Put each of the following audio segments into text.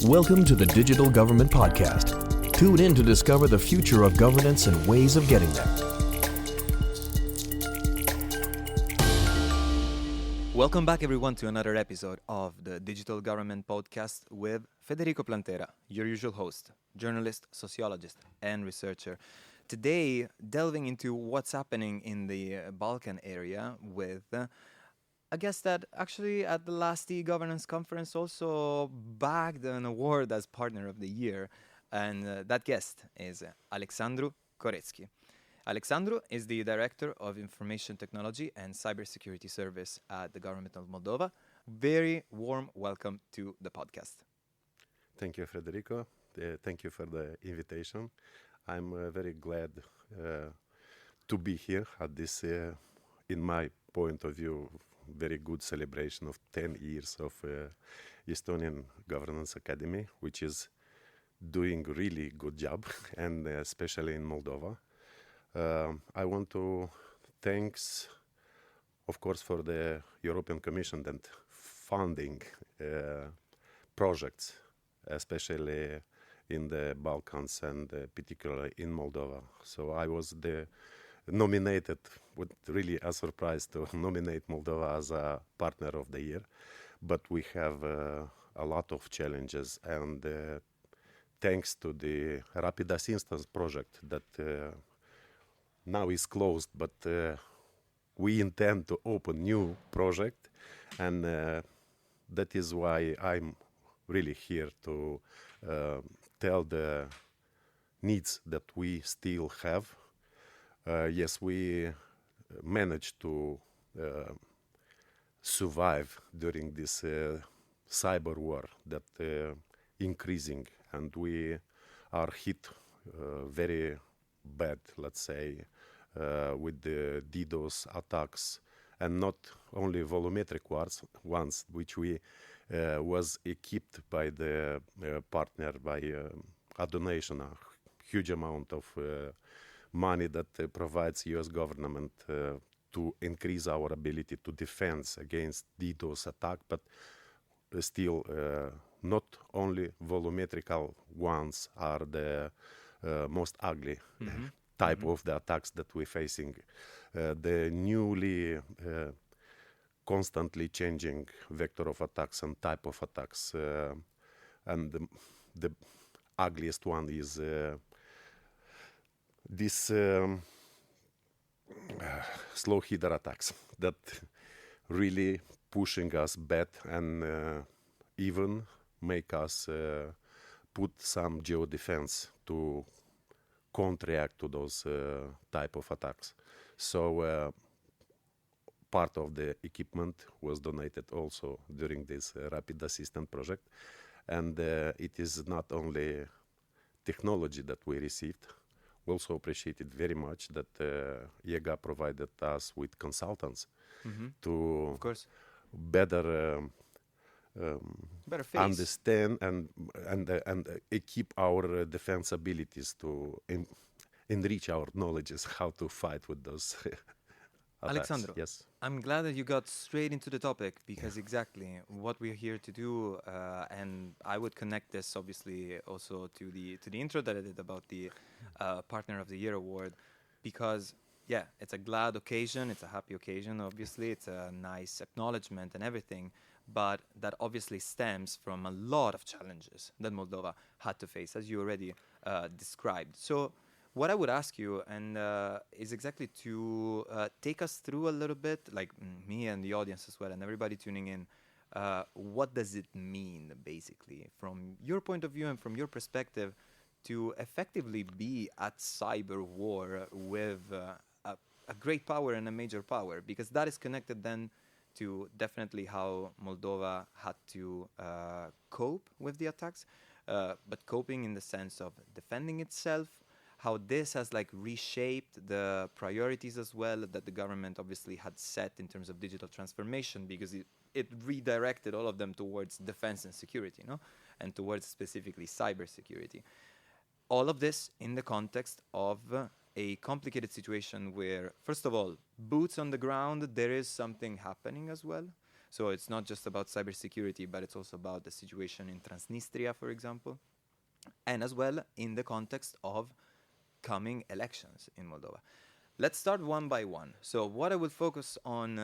Welcome to the Digital Government Podcast. Tune in to discover the future of governance and ways of getting there. Welcome back, everyone, to another episode of the Digital Government Podcast with Federico Plantera, your usual host, journalist, sociologist, and researcher. Today, delving into what's happening in the Balkan area with a guest that actually at the last e-governance conference also bagged an award as Partner of the Year. And that guest is Alexandru Corețchi. Alexandru is the Director of Information Technology and Cybersecurity Service at the Government of Moldova. Very warm welcome to the podcast. Thank you, Federico. Thank you for the invitation. I'm very glad to be here at this, in my point of view, very good celebration of 10 years of Estonian Governance Academy, which is doing really good job, and especially in Moldova. I want to thanks, of course, for the European Commission and funding projects, especially in the Balkans and particularly in Moldova. So I was nominated, with really a surprise to nominate Moldova as a Partner of the Year. But we have a lot of challenges, and thanks to the Rapid Assistance project that now is closed, but we intend to open new project, and that is why I'm really here to tell the needs that we still have. Yes, we managed to survive during this cyber war that increasing, and we are hit very bad, let's say, with the DDoS attacks, and not only volumetric ones, which we was equipped by the partner by a donation, a huge amount of money that provides U.S. government to increase our ability to defend against DDoS attack, but still not only volumetrical ones are the most ugly type of the attacks that we're facing. The newly constantly changing vector of attacks and type of attacks, and the ugliest one is this slow header attacks that really pushing us bad, and even make us put some geodefense to counteract to those type of attacks. So part of the equipment was donated also during this Rapid Assistance project, and it is not only technology that we received. We also appreciated very much that EGA provided us with consultants to, of course, better understand and equip our defense abilities to enrich our knowledges how to fight with those attacks. Alexandru, yes. I'm glad that you got straight into the topic, because exactly what we're here to do, and I would connect this obviously also to the intro that I did about the Partner of the Year award, because yeah, it's a glad occasion, it's a happy occasion, obviously, it's a nice acknowledgement and everything, but that obviously stems from a lot of challenges that Moldova had to face, as you already described. So what I would ask you is exactly to take us through a little bit, like me and the audience as well, and everybody tuning in, what does it mean, basically, from your point of view and from your perspective, to effectively be at cyber war with a great power and a major power, because that is connected then to definitely how Moldova had to cope with the attacks, but coping in the sense of defending itself, how this has like reshaped the priorities as well that the government obviously had set in terms of digital transformation, because it redirected all of them towards defense and security, and towards specifically cybersecurity. All of this in the context of a complicated situation where, first of all, boots on the ground, there is something happening as well. So it's not just about cybersecurity, but it's also about the situation in Transnistria, for example, and as well in the context of coming elections in Moldova. Let's start one by one. So what I would focus on,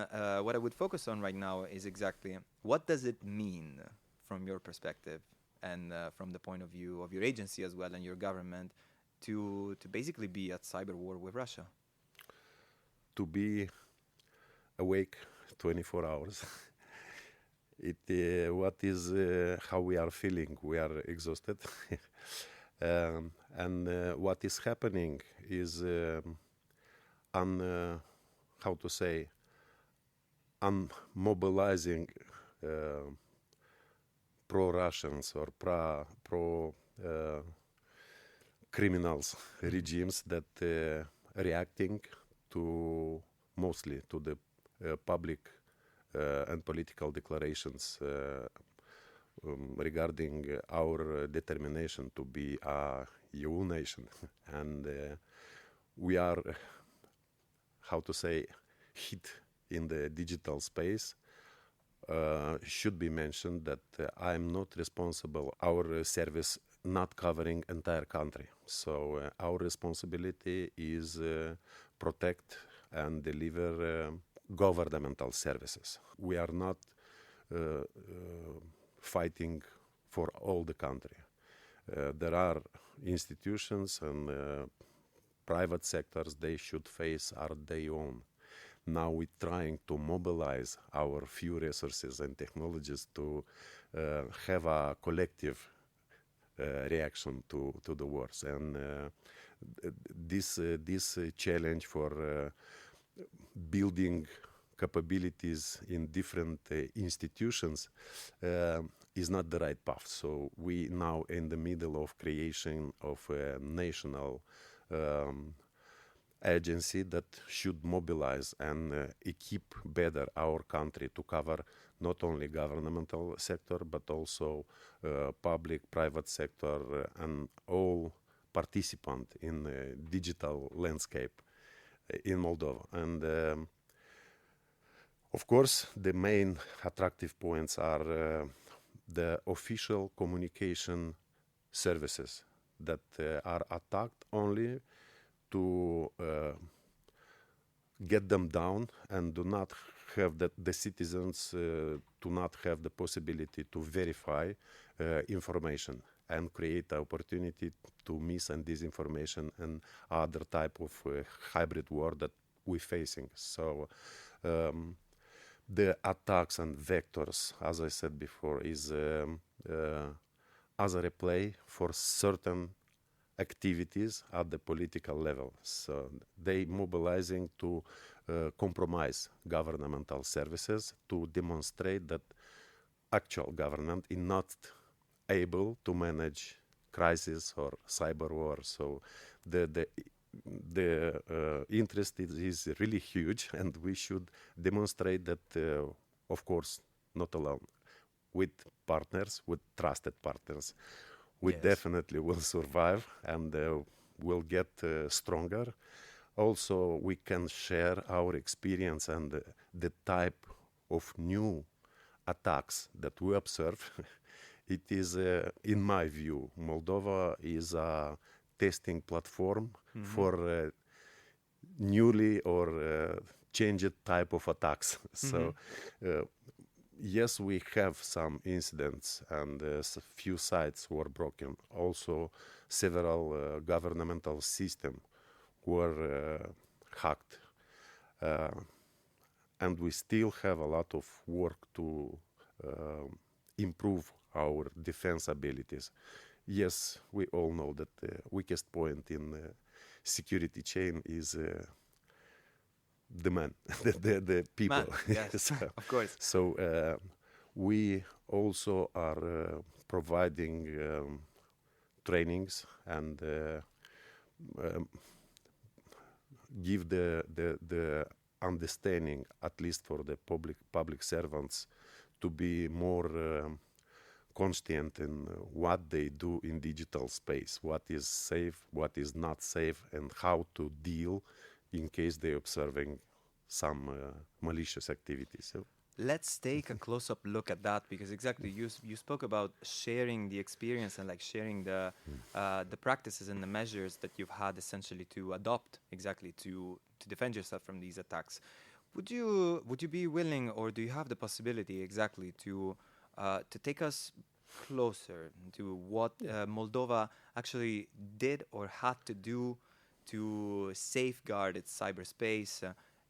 right now is exactly what does it mean from your perspective and from the point of view of your agency as well and your government to basically be at cyber war with Russia. To be awake 24 hours. What is how we are feeling? We are exhausted, and what is happening is how to say, mobilizing pro-Russians or pro criminals regimes that reacting to mostly to the public and political declarations regarding our determination to be a EU nation. And we are, how to say, hit in the digital space. Should be mentioned that I'm not responsible, our service not covering entire country. So our responsibility is protect and deliver governmental services. We are not fighting for all the country. There are institutions and private sectors, they should face are their own. Now we're trying to mobilize our few resources and technologies to have a collective reaction to the wars. And this challenge for building capabilities in different institutions is not the right path. So we now in the middle of creation of a national agency that should mobilize and equip better our country to cover not only governmental sector but also public, private sector and all participant in the digital landscape in Moldova. And of course, the main attractive points are the official communication services that are attacked only to get them down and do not have the citizens do not have the possibility to verify information and create the opportunity to mis and disinformation and other type of hybrid war that we're facing. So the attacks and vectors, as I said before, is as a replay for certain activities at the political level. So they mobilizing to compromise governmental services to demonstrate that actual government is not able to manage crisis or cyber war. So the interest is really huge, and we should demonstrate that, of course, not alone, with partners, with trusted partners. We definitely will survive and will get stronger. Also, we can share our experience and the type of new attacks that we observe. It is, in my view, Moldova is a testing platform for newly or changed type of attacks. So, yes, we have some incidents and a few sites were broken. Also, several governmental systems were hacked. And we still have a lot of work to improve our defense abilities. Yes, we all know that the weakest point in the security chain is the man, the people. Man, yes, So, of course. So we also are providing trainings and give the understanding, at least for the public servants, to be more constant in what they do in digital space, what is safe, what is not safe, and how to deal in case they're observing some malicious activities. So let's take a close-up look at that, because exactly you spoke about sharing the experience and like sharing the practices and the measures that you've had essentially to adopt exactly to defend yourself from these attacks. Would you be willing, or do you have the possibility exactly to take us closer to what Moldova actually did or had to do to safeguard its cyberspace,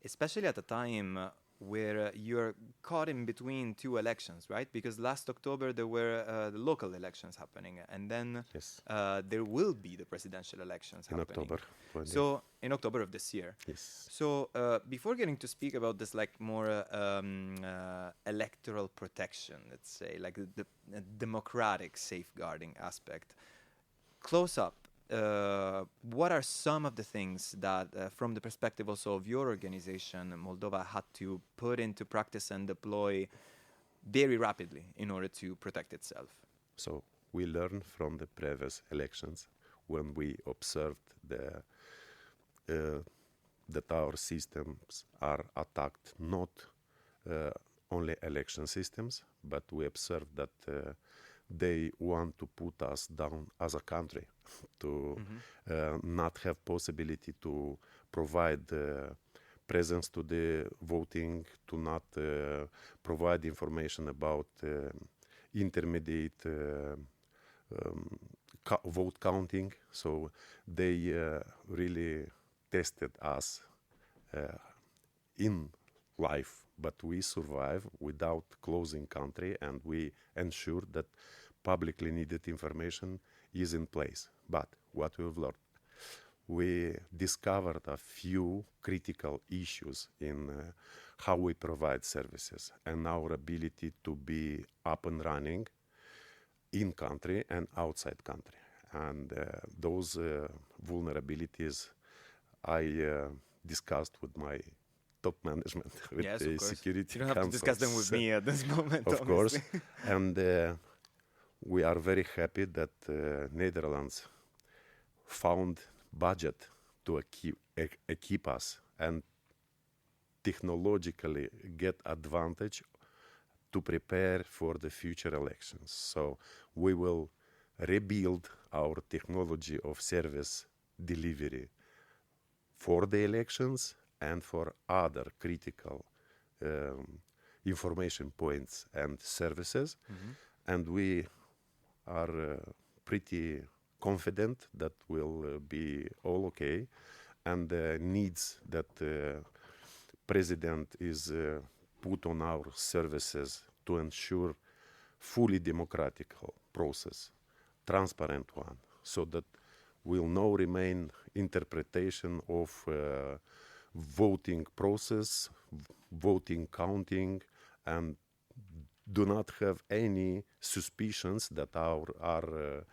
especially at a time where you're caught in between two elections, right? Because last October there were the local elections happening, and then Yes. there will be the presidential elections In happening. October. So in October of this year. Yes. So before getting to speak about this like more electoral protection, let's say, like the democratic safeguarding aspect, close up, what are some of the things that, from the perspective also of your organization, Moldova had to put into practice and deploy very rapidly in order to protect itself? So we learned from the previous elections when we observed that our systems are attacked, not only election systems, but we observed that they want to put us down as a country, to not have possibility to provide presence to the voting, to not provide information about intermediate vote counting. So they really tested us in life, but we survive without closing country, and we ensure that publicly needed information is in place. But what we've learned, we discovered a few critical issues in how we provide services and our ability to be up and running in country and outside country. And those vulnerabilities I discussed with my top management, with Yes, the of course. security You don't have to discuss them with me at this moment, of course. obviously. And we are very happy that Netherlands found budget to equip us and technologically get advantage to prepare for the future elections. So we will rebuild our technology of service delivery for the elections and for other critical information points and services. And we are pretty confident that will be all okay. And the needs that President is put on our services to ensure fully democratic process, transparent one, so that will now remain interpretation of voting process, voting counting, and do not have any suspicions that are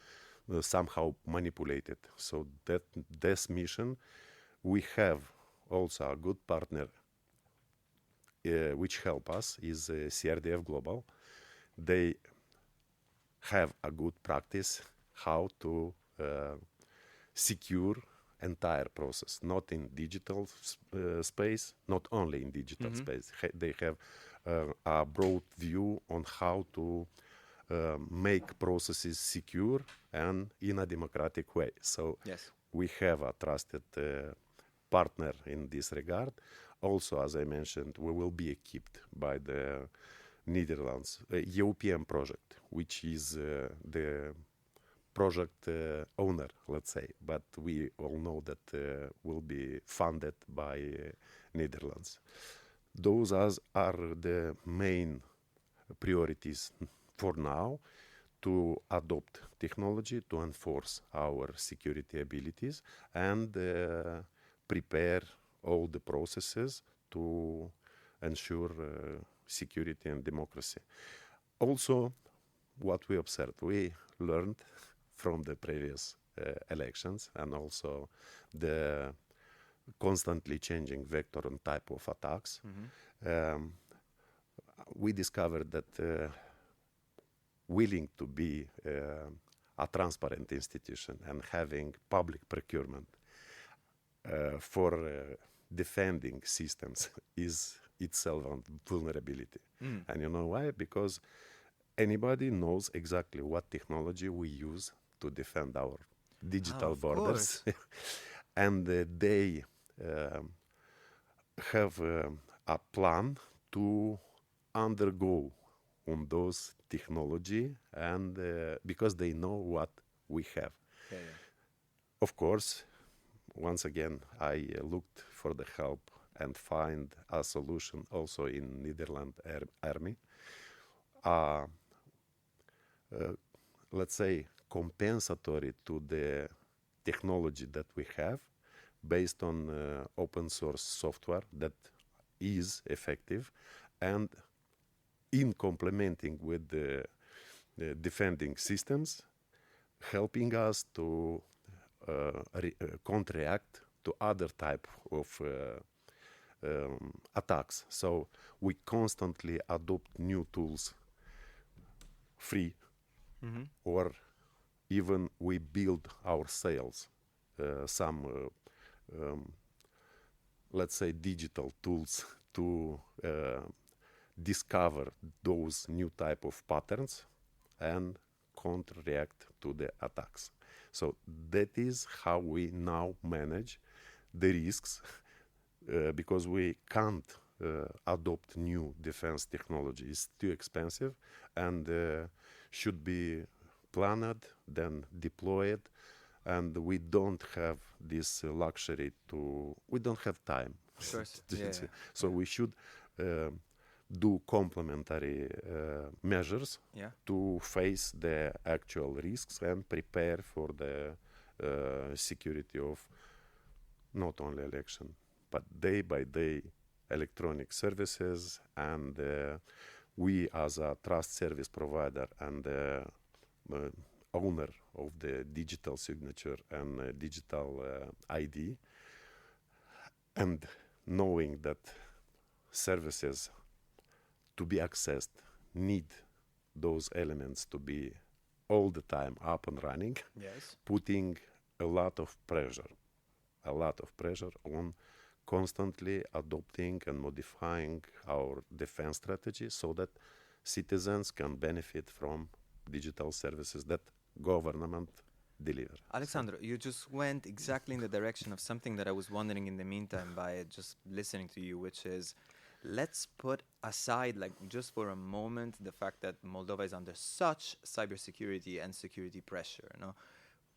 somehow manipulated. So that this mission, we have also a good partner which help us is CRDF Global. They have a good practice how to secure entire process, not in digital space, not only in digital space. They have a broad view on how to make processes secure and in a democratic way. So Yes. we have a trusted partner in this regard. Also, as I mentioned, we will be equipped by the Netherlands European project, which is the project owner, let's say, but we all know that will be funded by Netherlands. Those are the main priorities for now, to adopt technology, to enforce our security abilities, and prepare all the processes to ensure security and democracy. Also, what we observed, we learned from the previous elections and also the constantly changing vector and type of attacks. We discovered that willing to be a transparent institution and having public procurement for defending systems is itself a vulnerability. And you know why? Because anybody knows exactly what technology we use to defend our digital of borders. course. And they have a plan to undergo on those technology, and because they know what we have. Yeah. Of course, once again, I looked for the help and find a solution also in Netherlands Army. Let's say compensatory to the technology that we have, based on open source software that is effective, and in complementing with the defending systems, helping us to counteract to other type of attacks. So we constantly adopt new tools, free, or even we build ourselves some, let's say, digital tools to discover those new type of patterns and counteract to the attacks. So that is how we now manage the risks, because we can't adopt new defense technology. It's too expensive and should be planned, then deployed, and we don't have this luxury we don't have time. Of course. So we should do complementary measures to face the actual risks and prepare for the security of not only election, but day by day electronic services. And we, as a trust service provider and owner of the digital signature and digital ID, and knowing that services to be accessed need those elements to be all the time up and running, putting a lot of pressure on constantly adopting and modifying our defense strategy so that citizens can benefit from digital services that government deliver. Alexandru, you just went exactly in the direction of something that I was wondering in the meantime by just listening to you, which is, let's put aside, like, just for a moment, the fact that Moldova is under such cybersecurity and security pressure. No?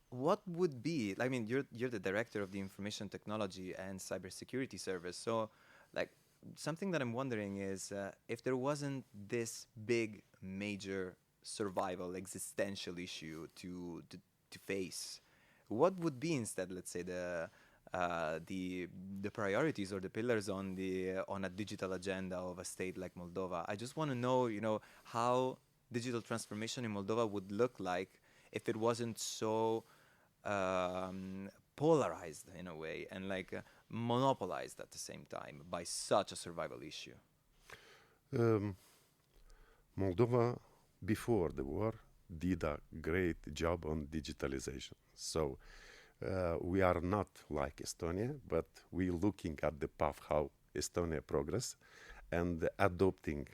What would be, I mean, you're the director of the Information Technology and Cybersecurity Service. So, like, something that I'm wondering is if there wasn't this big, major survival, existential issue to face, what would be instead, let's say, the priorities or the pillars on a digital agenda of a state like Moldova? I just want to know, how digital transformation in Moldova would look like if it wasn't so polarized in a way and like monopolized at the same time by such a survival issue. Moldova, before the war, did a great job on digitalization. So we are not like Estonia, but we're looking at the path how Estonia progress and adopting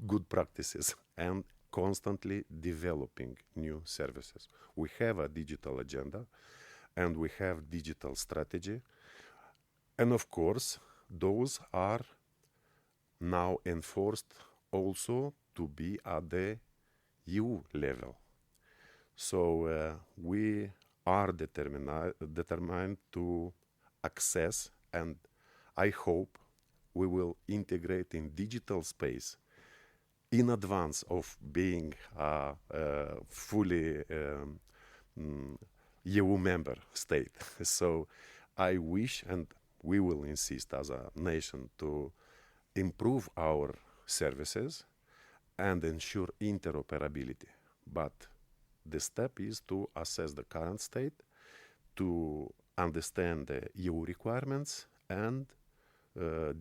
good practices and constantly developing new services. We have a digital agenda and we have digital strategy. And of course, those are now enforced also to be at the EU level. So we are determined to access, and I hope we will integrate in digital space in advance of being a fully EU member state. So I wish, and we will insist as a nation to improve our services and ensure interoperability. But the step is to assess the current state, to understand the EU requirements, and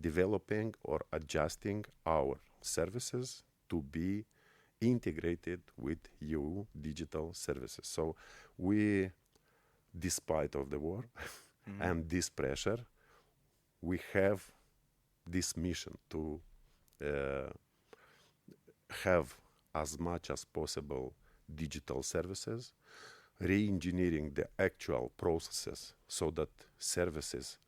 developing or adjusting our services to be integrated with EU digital services. So we, despite of the war and this pressure, we have this mission to have as much as possible digital services, re-engineering the actual processes so that services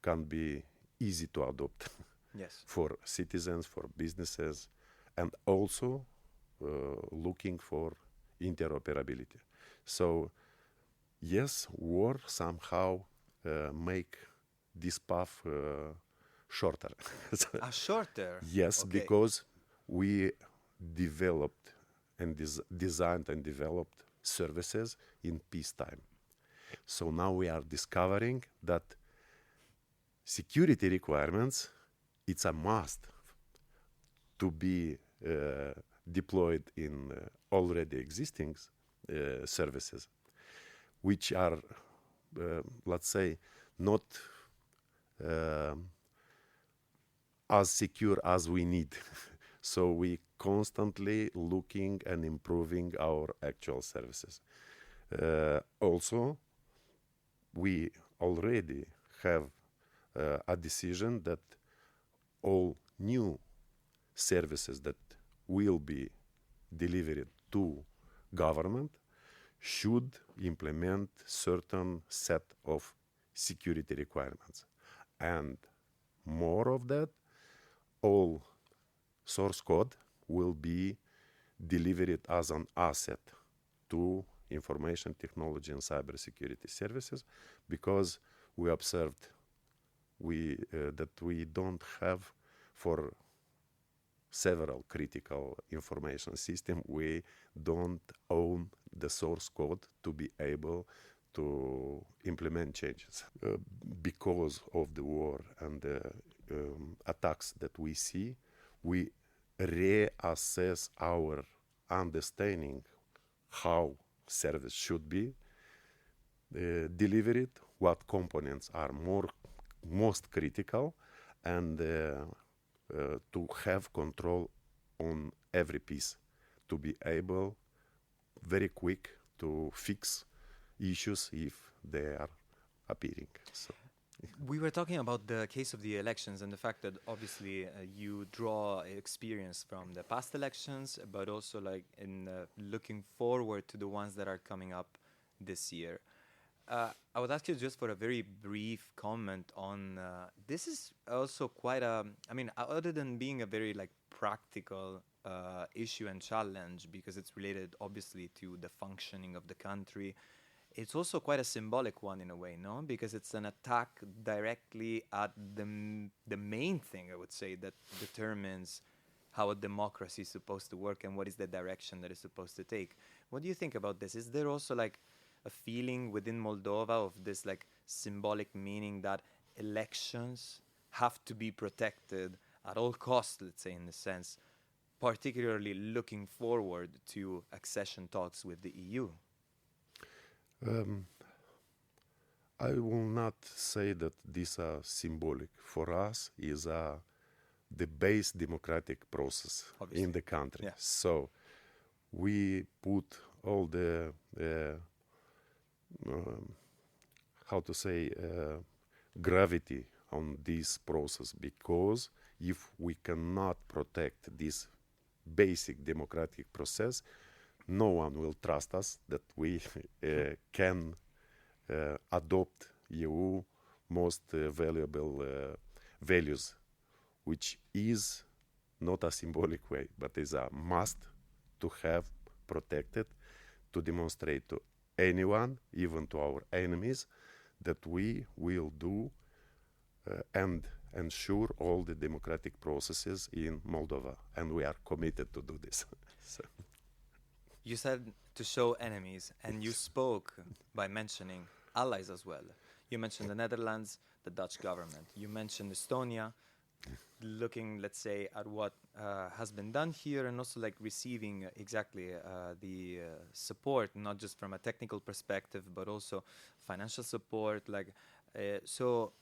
can be easy to adopt Yes. for citizens, for businesses, and also looking for interoperability. So, yes, war somehow make this path shorter. Shorter. Yes, Okay. because we developed and designed and developed services in peacetime. So now we are discovering that security requirements, it's a must to be deployed in already existing services, which are, let's say, not as secure as we need. So we constantly looking and improving our actual services. Also, we already have a decision that all new services that will be delivered to government should implement certain set of security requirements. And more of that, all source code will be delivered as an asset to information technology and cybersecurity services, because we observed that we don't have, for several critical information systems, we don't own the source code to be able to implement changes. Because of the war and the attacks that we see, we reassess our understanding how service should be delivered, what components are most critical, and to have control on every piece, to be able very quick to fix issues if they are appearing. So. We were talking about the case of the elections and the fact that obviously you draw experience from the past elections, but also like in looking forward to the ones that are coming up this year. I would ask you just for a very brief comment on this is also quite a, I mean, other than being a very like practical issue and challenge, because it's related obviously to the functioning of the country, it's also quite a symbolic one in a way, no? Because it's an attack directly at the main thing, I would say, that determines how a democracy is supposed to work and what is the direction that it's supposed to take. What do you think about this? Is there also like a feeling within Moldova of this like symbolic meaning that elections have to be protected at all costs, let's say, in a sense, particularly looking forward to accession talks with the EU? I will not say that these are symbolic. For us, is the base democratic process Obviously. in the country. Yeah. So we put all the gravity on this process, because if we cannot protect this basic democratic process, no one will trust us that we can adopt EU most valuable values, which is not a symbolic way, but is a must to have protected, to demonstrate to anyone, even to our enemies, that we will do and ensure all the democratic processes in Moldova, and we are committed to do this. So. You said to show enemies, and you spoke by mentioning allies as well. You mentioned the Netherlands, the Dutch government. You mentioned Estonia, looking, let's say, at what has been done here, and also like receiving exactly the support, not just from a technical perspective, but also financial support. Like, so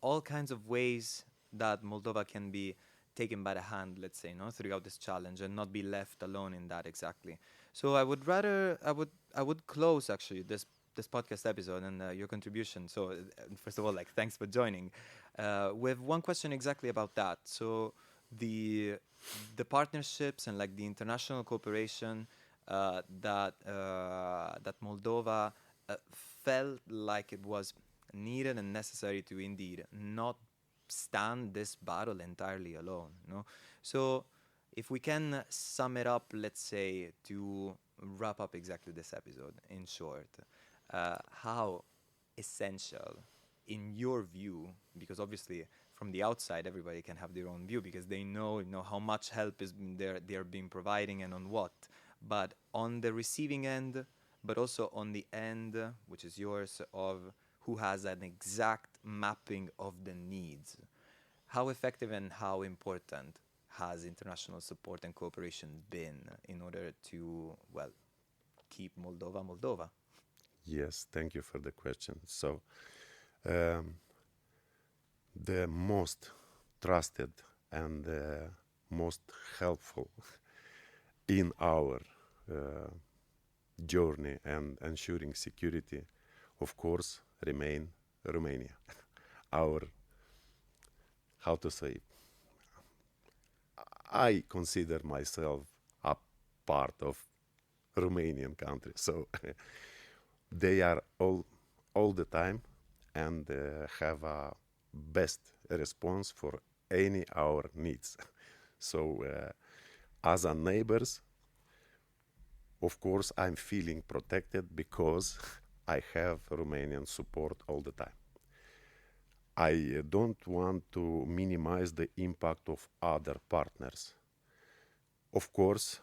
all kinds of ways that Moldova can be taken by the hand, let's say, no, throughout this challenge, and not be left alone in that exactly. So I would close actually this this podcast episode and your contribution. So first of all, like, thanks for joining. With one question exactly about that. So the partnerships and like the international cooperation that Moldova felt like it was needed and necessary to indeed not stand this battle entirely alone. So if we can sum it up, let's say, to wrap up exactly this episode in short, how essential in your view, because obviously from the outside everybody can have their own view because they know how much help is they're being providing and on what, but on the receiving end, but also on the end, which is yours, of who has an exact mapping of the needs, how effective and how important has international support and cooperation been in order to, well, keep Moldova? Yes, thank you for the question. So, the most trusted and most helpful in our journey and ensuring security, of course, remain Romania. Our, how to say, I consider myself a part of Romanian country, so they are all the time and have a best response for any our needs. So as a neighbors, of course, I'm feeling protected because I have Romanian support all the time. I don't want to minimize the impact of other partners. Of course,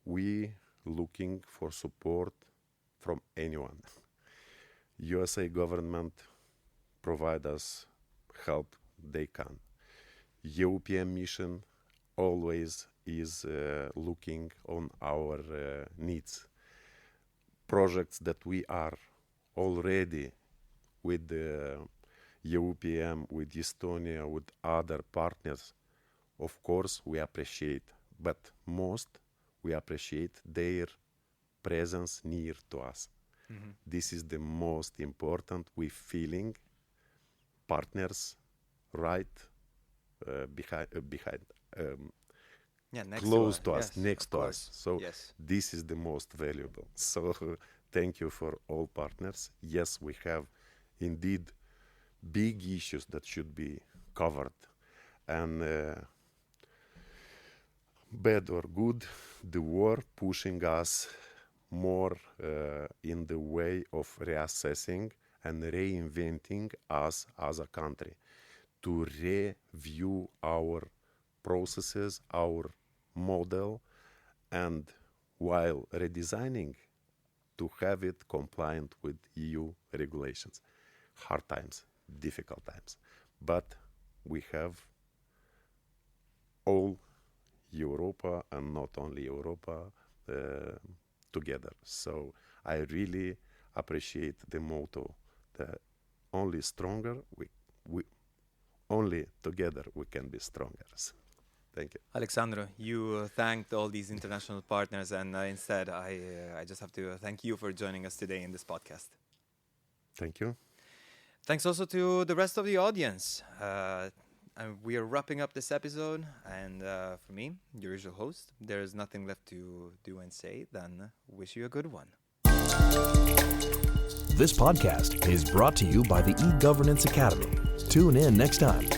we looking for support from anyone. USA government provide us help they can. European mission always is looking on our needs. Projects that we are already with the UPM, with Estonia, with other partners, of course we appreciate, but most we appreciate their presence near to us. Mm-hmm. This is the most important. We feeling partners right behind close to us, next to us. So this is the most valuable. So thank you for all partners. Yes, we have indeed big issues that should be covered, and bad or good, the war pushing us more in the way of reassessing and reinventing us as a country, to review our processes, our model, and while redesigning, to have it compliant with EU regulations. Hard times, difficult times, but we have all Europa and not only Europa together. So I really appreciate the motto that only stronger, we only together we can be stronger. So, thank you. Alexandru, you thanked all these international partners, and instead I just have to thank you for joining us today in this podcast. Thank you. Thanks also to the rest of the audience. We are wrapping up this episode, and for me, your usual host, there is nothing left to do and say than wish you a good one. This podcast is brought to you by the eGovernance Academy. Tune in next time.